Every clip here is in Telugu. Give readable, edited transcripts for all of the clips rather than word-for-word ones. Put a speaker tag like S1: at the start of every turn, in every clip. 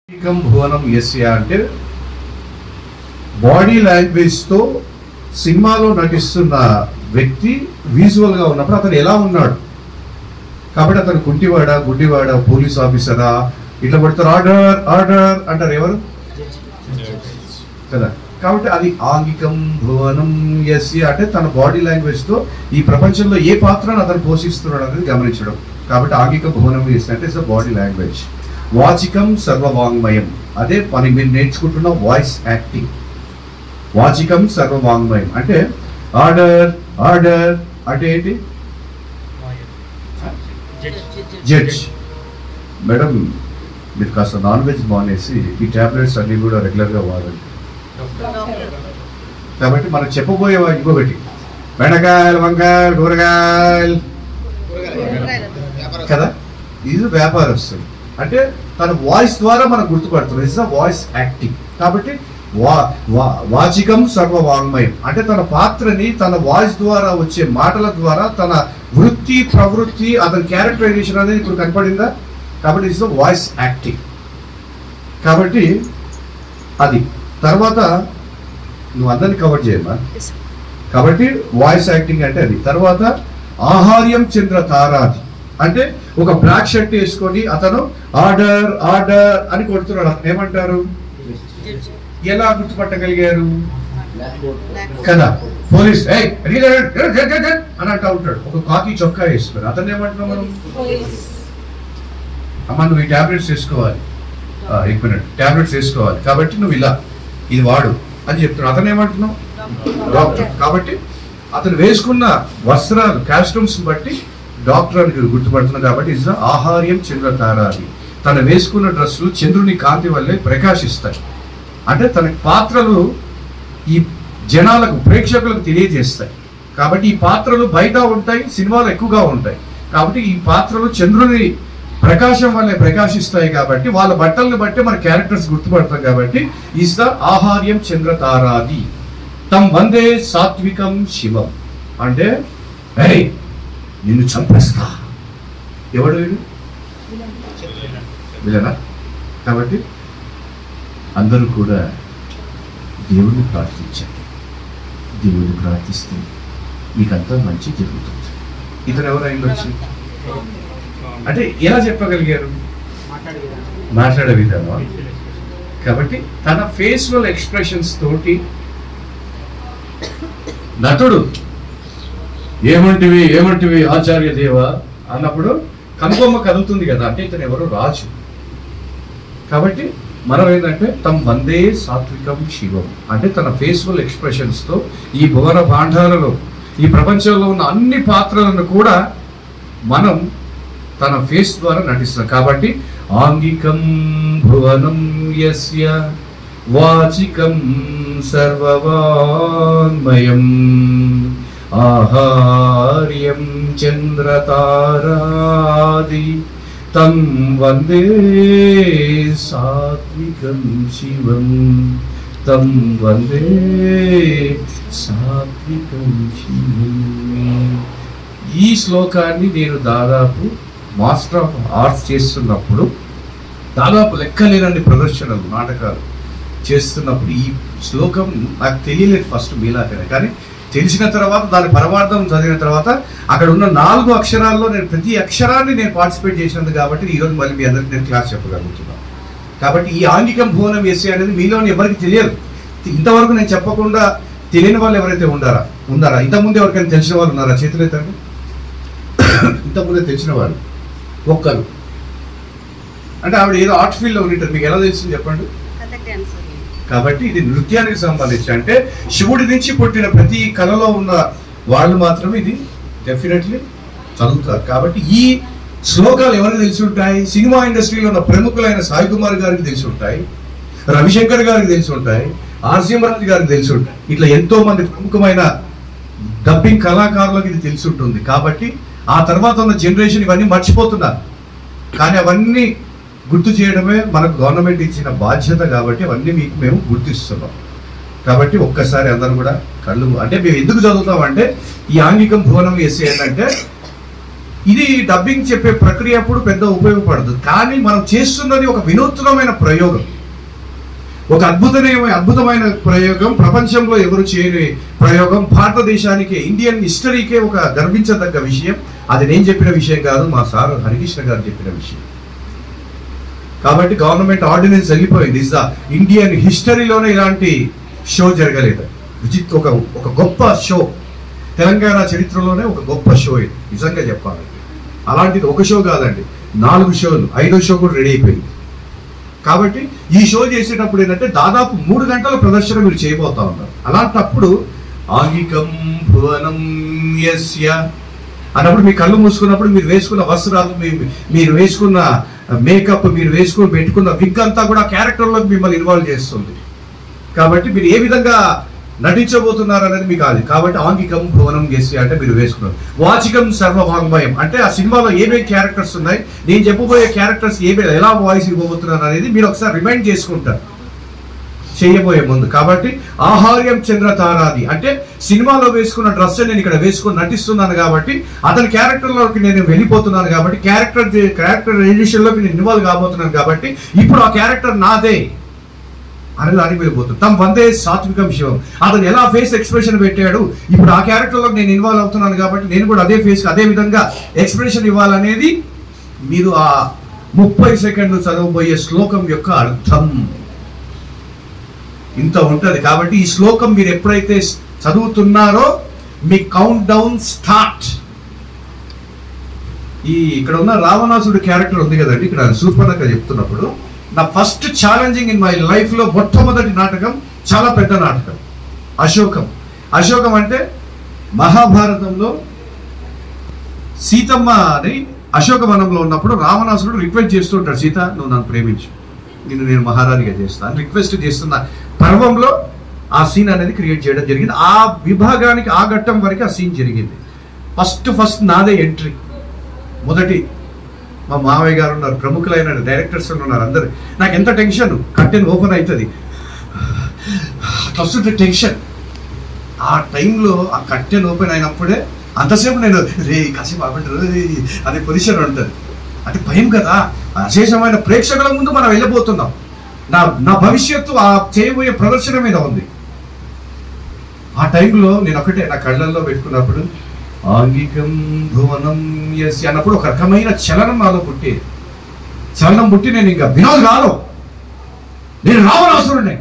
S1: భువనం ఎస్య అంటే బాడీ లాంగ్వేజ్ తో సినిమాలో నటిస్తున్న వ్యక్తి విజువల్ గా ఉన్నప్పుడు అతను ఎలా ఉన్నాడు కాబట్టి అతను కుంటివాడా గుడ్డివాడా పోలీస్ ఆఫీసరా ఇట్లా పడతారు ఆర్డర్ ఆర్డర్ అంటారు ఎవరు కదా కాబట్టి అది ఆంగికం భువనం ఎస్య అంటే తన బాడీ లాంగ్వేజ్ తో ఈ ప్రపంచంలో ఏ పాత్రను అతను పోషిస్తున్నాడు అనేది గమనించడం కాబట్టి ఆంగిక భువనం ఎస్య అంటే ఇట్స్ బాడీ లాంగ్వేజ్ వాచికం సర్వవాంగ్మయం అదే పని మీరు నేర్చుకుంటున్న వాయిస్ యాక్టింగ్ వాచికం సర్వవాంగ్మయం అంటే ఆర్డర్ ఆర్డర్ అంటే ఏంటి జడ్జ్ మేడం మీరు కాస్త నాన్ వెజ్ మానేసి ఈ టాబ్లెట్స్ అన్ని కూడా రెగ్యులర్గా వాడండి కాబట్టి మనం చెప్పబోయే ఇంకొకటి బెండకాయలు వంకాయలు కూరగాయలు కదా ఇది వ్యాపారస్తులు అంటే తన వాయిస్ ద్వారా మనం గుర్తుపడుతున్నాం ఇట్స్ వాయిస్ యాక్టింగ్ కాబట్టి వాచికం సర్వవాంగ్మయం అంటే తన పాత్రని తన వాయిస్ ద్వారా వచ్చే మాటల ద్వారా తన వృత్తి ప్రవృత్తి అతని క్యారెక్టరైజేషన్ అనేది ఇప్పుడు కనపడిందా కాబట్టి ఇట్స్ వాయిస్ యాక్టింగ్ కాబట్టి అది తర్వాత నువ్వు అందరినీ కవర్ చేయమ్మా కాబట్టి వాయిస్ యాక్టింగ్ అంటే అది తర్వాత ఆహార్యం చంద్ర తారాది అంటే ఒక బ్లాక్ షర్ట్ వేసుకొని అతను ఆర్డర్ ఆర్డర్ అని కొడుతున్నాడు అతను ఏమంటారు ఎలా గుర్తుపట్టగలిగారు కదా పోలీస్ అని అంటూ ఉంటాడు ఒక కాకి చొక్కా వేసుకొని అతను ఏమంటున్నావు మనం అమ్మ నువ్వు ఈ టాబ్లెట్స్ వేసుకోవాలి టాబ్లెట్స్ వేసుకోవాలి కాబట్టి నువ్వు ఇలా ఇది వాడు అని చెప్తున్నాడు అతను ఏమంటున్నావు డాక్టర్ కాబట్టి అతను వేసుకున్న వస్త్రాలు కాస్ట్యూమ్స్ బట్టి డాక్టర్ అని గుర్తుపడుతున్నాడు కాబట్టి ఇస్ ఆహార్యం చంద్ర తారాది తను వేసుకున్న డ్రెస్సులు చంద్రుని కాంతి వల్లే ప్రకాశిస్తాయి అంటే తన పాత్రలు ఈ జనాలకు ప్రేక్షకులకు తెలియజేస్తాయి కాబట్టి ఈ పాత్రలు బయట ఉంటాయి సినిమాలు ఎక్కువగా ఉంటాయి కాబట్టి ఈ పాత్రలు చంద్రుని ప్రకాశం వల్లే ప్రకాశిస్తాయి కాబట్టి వాళ్ళ బట్టలను బట్టి మన క్యారెక్టర్స్ గుర్తుపడతాం కాబట్టి ఈస్ ద ఆహార్యం చంద్ర తారాది తమ్ వందే సాత్వికం శివం అంటే నిన్ను చంపేస్తా ఎవడు వీడు విలనా కాబట్టి అందరూ కూడా దేవుడిని ప్రార్థించండి దేవుడిని ప్రార్థిస్తే మీకంతా మంచి జరుగుతుంది ఇతను ఎవరైనా వచ్చి అంటే ఎలా చెప్పగలిగారు మాట్లాడే విధానం కాబట్టి తన ఫేషియల్ ఎక్స్ప్రెషన్స్ తోటి నటుడు ఏమంటివి ఏమంటివి ఆచార్య దేవ అన్నప్పుడు కనుబొమ్మ కదులుతుంది కదా అంటే ఇతను ఎవరు రాజు కాబట్టి మనం ఏంటంటే తమ వందే సాత్వికం శివం అంటే తన ఫేస్బుల్ ఎక్స్ప్రెషన్స్ తో ఈ భువన భాండాలలో ఈ ప్రపంచంలో ఉన్న అన్ని పాత్రలను కూడా మనం తన ఫేస్ ద్వారా నటిస్తాం కాబట్టి ఆంగికం భువనం యస్య వాచికం సర్వవాంగ్మయం ఆహార్యం చంద్రతారాది తం వందే సాత్వికం శివం తం వందే సాత్వికం శివం ఈ శ్లోకాన్ని నేను దాదాపు మాస్టర్ ఆఫ్ ఆర్ట్స్ చేస్తున్నప్పుడు దాదాపు లెక్కలేనన్ని ప్రదర్శనలు నాటకాలు చేస్తున్నప్పుడు ఈ శ్లోకం నాకు తెలియలేదు ఫస్ట్ మీలాకనే కానీ తెలిసిన తర్వాత దాని పరమార్థం చదివిన తర్వాత అక్కడ ఉన్న 4 అక్షరాల్లో నేను ప్రతి అక్షరాన్ని నేను పార్టిసిపేట్ చేసినందుకు కాబట్టి ఈరోజు మళ్ళీ మీ అందరికి నేను క్లాస్ చెప్పగలుగుతున్నాను కాబట్టి ఈ ఆంగికం భువనం ఎస్య అనేది మీలోని ఎవరికి తెలియదు ఇంతవరకు నేను చెప్పకుండా తెలియని వాళ్ళు ఎవరైతే ఉన్నారా ఇంతకుముందు ఎవరికైనా తెలిసిన వాళ్ళు ఉన్నారా చేతులైతే ఇంతకుముందే తెలిసిన వాళ్ళు ఒక్కరు అంటే ఆవిడ ఏదో ఆర్ట్ ఫీల్డ్లో ఉంటారు మీకు ఎలా తెలిసింది చెప్పండి కాబట్టి ఇది నృత్యానికి సంబంధించి అంటే శివుడి నుంచి పుట్టిన ప్రతి కళలో ఉన్న వాళ్ళు మాత్రమే ఇది డెఫినెట్లీ చదువుతారు కాబట్టి ఈ శ్లోకాలు ఎవరికి తెలిసి ఉంటాయి సినిమా ఇండస్ట్రీలో ఉన్న ప్రముఖులైన సాయి కుమార్ గారికి తెలిసి ఉంటాయి రవిశంకర్ గారికి తెలిసి ఉంటాయి ఆర్సీఎంరాజు గారికి తెలిసి ఉంటాయి ఇట్లా ఎంతో మంది ప్రముఖమైన డబ్బింగ్ కళాకారులకు ఇది తెలిసి ఉంటుంది కాబట్టి ఆ తర్వాత ఉన్న జనరేషన్ ఇవన్నీ మర్చిపోతున్నారు కానీ అవన్నీ గుర్తు చేయడమే మనకు గవర్నమెంట్ ఇచ్చిన బాధ్యత కాబట్టి అవన్నీ మీకు మేము గుర్తిస్తున్నాం కాబట్టి ఒక్కసారి అందరూ కూడా కళ్ళు అంటే మేము ఎందుకు చదువుతాం అంటే ఈ ఆంగికం భువనం ఎస్య ఏంటంటే ఇది డబ్బింగ్ చెప్పే ప్రక్రియ అప్పుడు పెద్ద ఉపయోగపడదు. కానీ మనం చేస్తున్నది ఒక వినూత్నమైన ప్రయోగం, ఒక అద్భుతమైన ప్రయోగం, ప్రపంచంలో ఎవరు చేయని ప్రయోగం, భారతదేశానికి ఇండియన్ హిస్టరీకే ఒక గర్వించదగ్గ విషయం. అది నేను చెప్పిన విషయం కాదు, మా సార్ హరికృష్ణ గారు చెప్పిన విషయం. కాబట్టి గవర్నమెంట్ ఆర్డినెన్స్ వెళ్ళిపోయింది. ఇస్ ద ఇండియన్ హిస్టరీలోనే ఇలాంటి షో జరగలేదు. ఒక గొప్ప షో, తెలంగాణ చరిత్రలోనే ఒక గొప్ప షో ఇది నిజంగా చెప్పాలంటే. అలాంటిది ఒక షో కాదండి, 4 షోలు, 5వ షో కూడా రెడీ అయిపోయింది. కాబట్టి ఈ షో చేసేటప్పుడు ఏంటంటే దాదాపు 3 గంటల ప్రదర్శన మీరు చేయబోతా ఉన్నారు. అలాంటప్పుడు ఆంగికం భువనం యస్య అన్నప్పుడు మీ కళ్ళు మూసుకున్నప్పుడు మీరు వేసుకున్న వస్త్రాలు, మీరు వేసుకున్న మేకప్, మీరు వేసుకుని పెట్టుకున్న విగ్ అంతా కూడా క్యారెక్టర్లోకి మిమ్మల్ని ఇన్వాల్వ్ చేస్తుంది. కాబట్టి మీరు ఏ విధంగా నటించబోతున్నారు అనేది మీకు కాదు. కాబట్టి ఆంగికం భువనం యస్య అంటే మీరు వేసుకున్నారు. వాచికం సర్వవాంగ్మయం అంటే ఆ సినిమాలో ఏమేమి క్యారెక్టర్స్ ఉన్నాయి, నేను చెప్పబోయే క్యారెక్టర్స్ ఎలా వాయిస్ ఇవ్వబోతున్నారు అనేది మీరు ఒకసారి రిమైండ్ చేసుకుంటారు చేయబోయే ముందు. కాబట్టి ఆహార్యం చంద్ర తారాది అంటే సినిమాలో వేసుకున్న డ్రెస్ నేను ఇక్కడ వేసుకుని నటిస్తున్నాను కాబట్టి అతని క్యారెక్టర్లోకి నేను వెళ్ళిపోతున్నాను కాబట్టి క్యారెక్టరైజేషన్లోకి నేను ఇన్వాల్వ్ కాబోతున్నాను కాబట్టి ఇప్పుడు ఆ క్యారెక్టర్ నాదే అని దానికి వెళ్ళిపోతుంది. తమ వందే సాత్వికం శివం, అతను ఎలా ఫేస్ ఎక్స్ప్రెషన్ పెట్టాడు, ఇప్పుడు ఆ క్యారెక్టర్లో నేను ఇన్వాల్వ్ అవుతున్నాను కాబట్టి నేను కూడా అదే ఫేస్ అదే విధంగా ఎక్స్ప్రెషన్ ఇవ్వాలనేది మీరు ఆ 30 సెకండ్లు చదవబోయే శ్లోకం యొక్క అర్థం. ఇంత ఉంటుంది. కాబట్టి ఈ శ్లోకం మీరు ఎప్పుడైతే చదువుతున్నారో మీ కౌంట్ డౌన్ స్టార్ట్. ఇక్కడ ఉన్న రావణాసుడు క్యారెక్టర్ ఉంది కదండి, ఇక్కడ శూర్పణఖ చెప్తున్నప్పుడు నా first challenging in my life లో మొట్టమొదటి నాటకం చాలా పెద్ద నాటకం అశోకం. అశోకం అంటే మహాభారతంలో సీతమ్మ అని అశోకవనంలో ఉన్నప్పుడు రావణాసురుడు రిక్వెస్ట్ చేస్తుంటాడు, సీత నువ్వు నన్ను ప్రేమించు, నేను మహారాణిగా చేస్తాను రిక్వెస్ట్ చేస్తున్న పర్వంలో ఆ సీన్ అనేది క్రియేట్ చేయడం జరిగింది. ఆ విభాగానికి ఆ ఘట్టం వరకు ఆ సీన్ జరిగింది. ఫస్ట్ నాదే ఎంట్రీ. మొదటి మా మావయ్య గారు ఉన్నారు, ప్రముఖులైన డైరెక్టర్స్ ఉన్నారు, అందరు. నాకు ఎంత టెన్షన్, కర్టెన్ ఓపెన్ అవుతుంది, వస్తుంటే టెన్షన్. ఆ టైంలో ఆ కర్టెన్ ఓపెన్ అయినప్పుడే అంతసేపు నేను కాసేపు ఆపంటారు అనే పొజిషన్ ఉంటుంది. అంటే భయం కదా, అశేషమైన ప్రేక్షకుల ముందు మనం వెళ్ళబోతున్నాం. నా భవిష్యత్తు ఆ చేయబోయే ప్రదర్శన మీద ఉంది. ఆ టైంలో నేను ఒకటే నా కళ్ళల్లో పెట్టుకున్నప్పుడు ఆంగికం భువనం యస్య అన్నప్పుడు ఒక రకమైన చలనం నాలో పుట్టేది. చలనం పుట్టి నేను ఇంకా వినోద్ కాదు, నేను రావణాసురుడిని,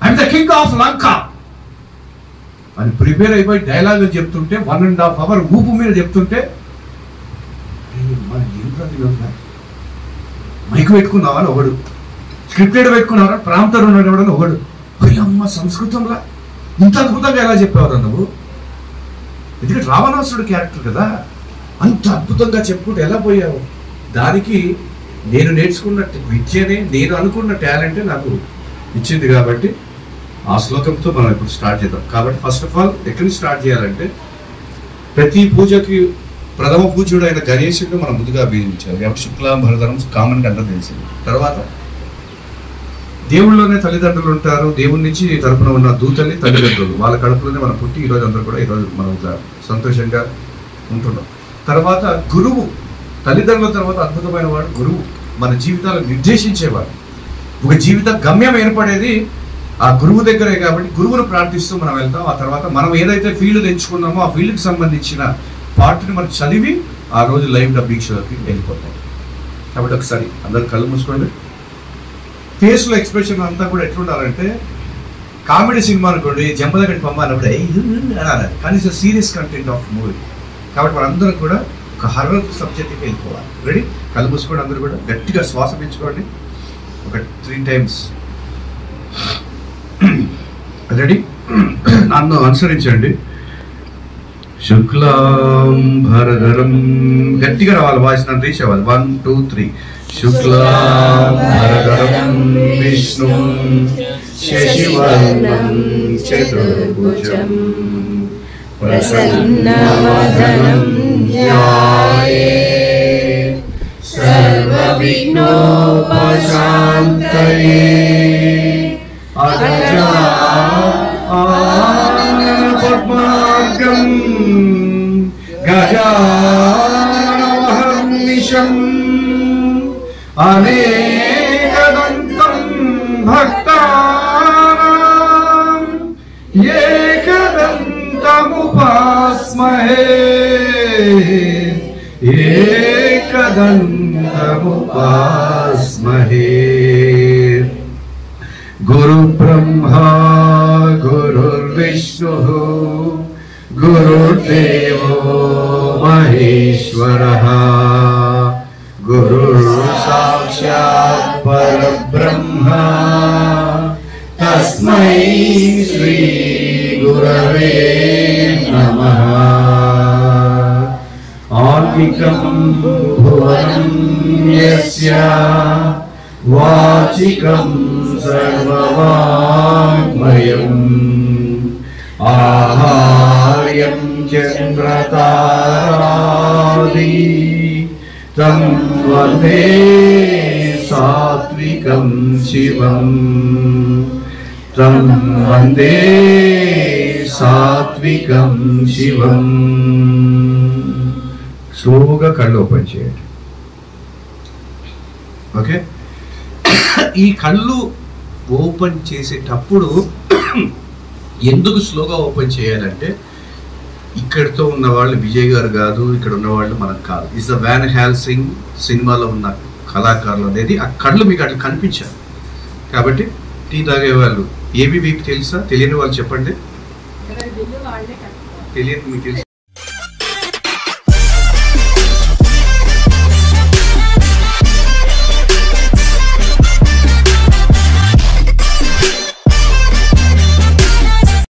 S1: I'm the king of Lanka అని ప్రిపేర్ అయిపోయి డైలాగులు చెప్తుంటే 1.5 hour ఊపు మీద చెప్తుంటే మైక్ పెట్టుకున్నావా అని ఒకడు, స్క్రిప్టెడ్ పెట్టుకున్నావా, ప్రాంతం ఉన్నాడు ఒకడు. అమ్మ సంస్కృతంలో ఇంత అద్భుతంగా ఎలా చెప్పేవారు నువ్వు? ఎందుకంటే రావణాసురుడు క్యారెక్టర్ కదా, అంత అద్భుతంగా చెప్పుకుంటూ ఎలా పోయావు? దానికి నేను నేర్చుకున్న విద్యనే, నేను అనుకున్న టాలెంటే నాకు ఇచ్చింది. కాబట్టి ఆ శ్లోకంతో మనం ఇప్పుడు స్టార్ట్ చేద్దాం. కాబట్టి ఫస్ట్ ఆఫ్ ఆల్ ఎక్కడి నుంచి స్టార్ట్ చేయాలంటే, ప్రతి పూజకి ప్రథమ పూజ్యుడు అయిన గణేశుడిని మనం ముందుగా అభినందించాలి. కాబట్టి శుక్లాంబరధరం కామన్గా అందరూ తెలిసింది. తర్వాత దేవుళ్ళలోనే తల్లిదండ్రులు ఉంటారు, దేవుడి నుంచి తరపున ఉన్న దూతల్ని తల్లిదండ్రులు, వాళ్ళ కడుపులోనే మనం పుట్టి ఈరోజు అందరూ కూడా ఈరోజు మనం ఇట్లా సంతోషంగా ఉంటున్నాం. తర్వాత గురువు, తల్లిదండ్రుల తర్వాత అద్భుతమైన వాడు గురువు, మన జీవితాలను నిర్దేశించేవాడు. ఒక జీవిత గమ్యం ఏర్పడేది ఆ గురువు దగ్గరే. కాబట్టి గురువును ప్రార్థిస్తూ మనం వెళ్తాం. ఆ తర్వాత మనం ఏదైతే ఫీల్డ్ ఎంచుకున్నామో ఆ ఫీల్డ్కి సంబంధించిన పార్ట్ని మనం చదివి ఆ రోజు లైవ్ డబ్బింగ్ షోకి వెళ్ళిపోతాం. కాబట్టి ఒకసారి అందరు కళ్ళు మూసుకోండి. ఫేస్లో ఎక్స్ప్రెషన్ అంతా కూడా ఎట్లుండాలంటే, కామెడీ సినిమా అనుకోండి, జంపదగడ్డి పంప అన్నప్పుడు అనాలి, కానీ సీరియస్ కంటెంట్ ఆఫ్ మూవీ. కాబట్టి మనందరం కూడా ఒక హర్రర్ సబ్జెక్ట్కి వెళ్ళిపోవాలి. రెడీ? కళ్ళు మూసుకోండి, అందరూ కూడా గట్టిగా శ్వాస పెంచుకోండి ఒక 3 times. రెడీ? నన్ను అనుసరించండి. శుక్లాంబరధరం, గట్టిగా రావాలి వాయిస్, నన్ను రీచ్ అవ్వాలి. 1 2 3. శుక్లాంబరధరం విష్ణు శశివర్ణం చతుర్భుజం ప్రసన్నవదనం ధ్యాయేత్ సర్వవిఘ్నోపశాంతయే అజానన పద్మార్గం గజానన ईशम् अनेकदन्तं भक्तानाम् एकदन्तमुपास्महे एकदन्तमुपास्महे। गुरु ब्रह्मा गुरुर्विष्णुः गुरुर्देवो महेश्वरः गुरुर्साक्षात् परब्रह्म तस्मै श्री गुरवे नमः। आत्मिकं भुवनं यस्य वाचिकं सर्ववाङ्मयम् आहार्यं चन्द्रतारादि तं वन्दे सात्विकं शिवम् तं वन्दे सात्विकं शिवम्। స్లోగా కళ్ళు ఓపెన్ చేయండి. ఓకే, ఈ కళ్ళు ఓపెన్ చేసేటప్పుడు ఎందుకు స్లోగా ఓపెన్ చేయాలంటే ఇక్కడితో ఉన్న వాళ్ళు విజయ్ గారు కాదు, ఇక్కడ ఉన్న వాళ్ళు మనకు కాదు. ఇస్ ద వ్యాన్ హెల్సింగ్ సినిమాలో ఉన్న కళాకారులు అనేది ఆ కళ్ళు మీకు అట్లా కనిపించారు. కాబట్టి టీ తాగే వాళ్ళు ఏబీవీపీ తెలుసా? తెలియని వాళ్ళు చెప్పండి. తెలియదు మీకు తెలుసు.